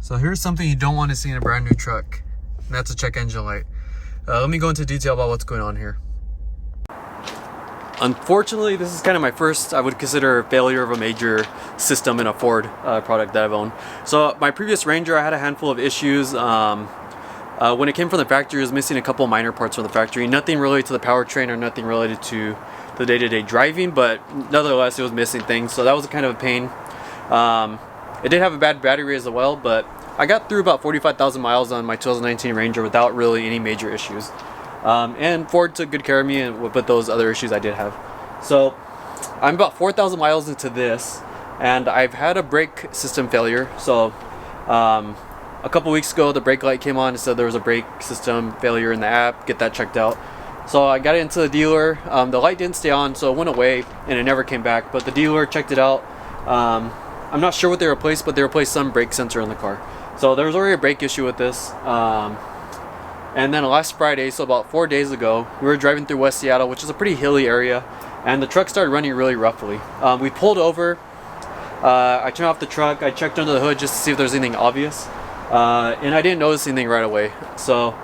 So here's something you don't want to see in a brand new truck, and that's a check engine light. Let me go into detail about what's going on here. Unfortunately, this is kind of my first, I would consider, failure of a major system in a Ford product that I've owned. So my previous Ranger, I had a handful of issues. When it came from the factory, it was missing a couple minor parts from the factory. Nothing related to the powertrain or nothing related to the day-to-day driving, but nonetheless, it was missing things. So that was kind of a pain. It did have a bad battery as well, but I got through about 45,000 miles on my 2019 Ranger without really any major issues. And Ford took good care of me with those other issues I did have. So I'm about 4,000 miles into this, and I've had a brake system failure. So a couple weeks ago, the brake light came on and said there was a brake system failure in the app. Get that checked out. So I got it into the dealer. The light didn't stay on, so it went away and it never came back. But the dealer checked it out. I'm not sure what they replaced, but they replaced some brake sensor in the car. So there was already a brake issue with this. And then last Friday, so about 4 days ago, we were driving through West Seattle, which is a pretty hilly area, and the truck started running really roughly. We pulled over. I turned off the truck. I checked under the hood just to see if there's anything obvious, and I didn't notice anything right away. So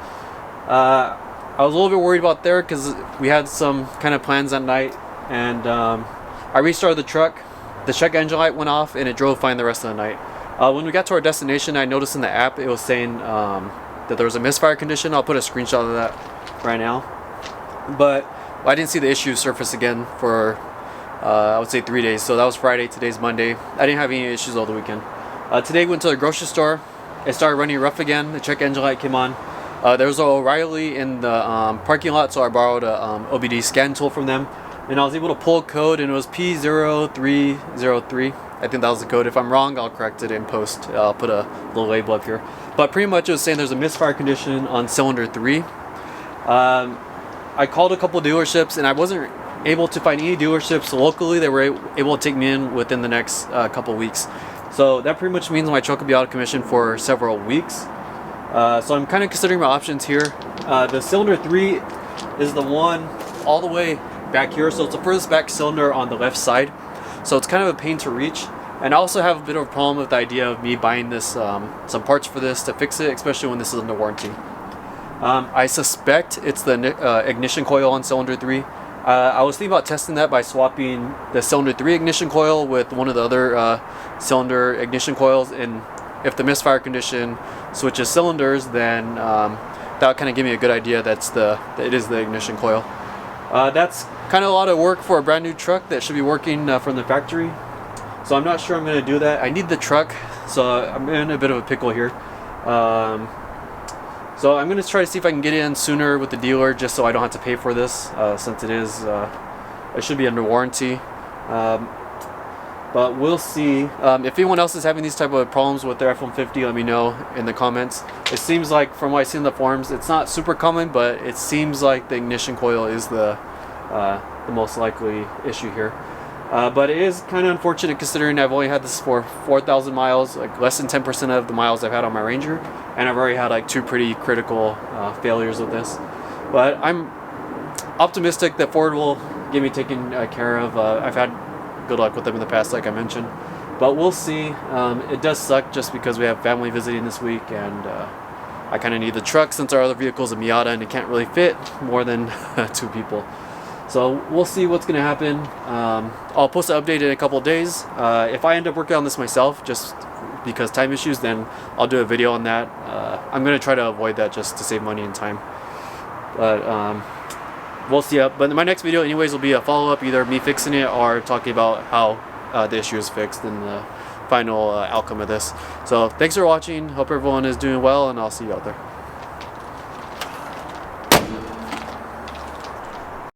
I was a little bit worried about there because we had some kind of plans that night, and I restarted the truck. The check engine light went off, and it drove fine the rest of the night. When we got to our destination, I noticed in the app it was saying that there was a misfire condition. I'll put a screenshot of that right now. But I didn't see the issue surface again for I would say 3 days. So that was Friday, today's Monday. I didn't have any issues all the weekend. Today went to the grocery store. It started running rough again. The check engine light came on. There was an O'Reilly in the parking lot, so I borrowed a OBD scan tool from them, and I was able to pull a code, and it was P0303. I think that was the code. If I'm wrong, I'll correct it in post. I'll put a little label up here. But pretty much it was saying there's a misfire condition on cylinder 3. I called a couple dealerships, and I wasn't able to find any dealerships locally that were able to take me in within the next couple weeks. So that pretty much means my truck will be out of commission for several weeks. So I'm kind of considering my options here. The cylinder 3 is the one all the way back here. So it's the furthest back cylinder on the left side. So it's kind of a pain to reach. And I also have a bit of a problem with the idea of me buying this, some parts for this to fix it, especially when this is under warranty. I suspect it's the ignition coil on cylinder 3. I was thinking about testing that by swapping the cylinder 3 ignition coil with one of the other cylinder ignition coils, and if the misfire condition switches cylinders, then that would kind of give me a good idea that it is the ignition coil. That's kind of a lot of work for a brand new truck that should be working from the factory. So I'm not sure I'm going to do that. I need the truck, so I'm in a bit of a pickle here. So I'm going to try to see if I can get in sooner with the dealer, just so I don't have to pay for this, since it should be under warranty. But we'll see. If anyone else is having these type of problems with their F-150, let me know in the comments. It seems like, from what I see in the forums, it's not super common, but it seems like the ignition coil is the most likely issue here. But it is kind of unfortunate considering I've only had this for 4,000 miles, like less than 10% of the miles I've had on my Ranger, and I've already had like 2 pretty critical failures with this. But I'm optimistic that Ford will get me taken care of. I've had good luck with them in the past, like I mentioned, but we'll see. It does suck just because we have family visiting this week, and I kind of need the truck since our other vehicle is a Miata and it can't really fit more than 2 people. So we'll see what's going to happen. I'll post an update in a couple of days. If I end up working on this myself, just because time issues, then I'll do a video on that. I'm going to try to avoid that just to save money and time. But we'll see. But my next video anyways will be a follow-up, either me fixing it or talking about how the issue is fixed and the final outcome of this. So thanks for watching. Hope everyone is doing well, and I'll see you out there.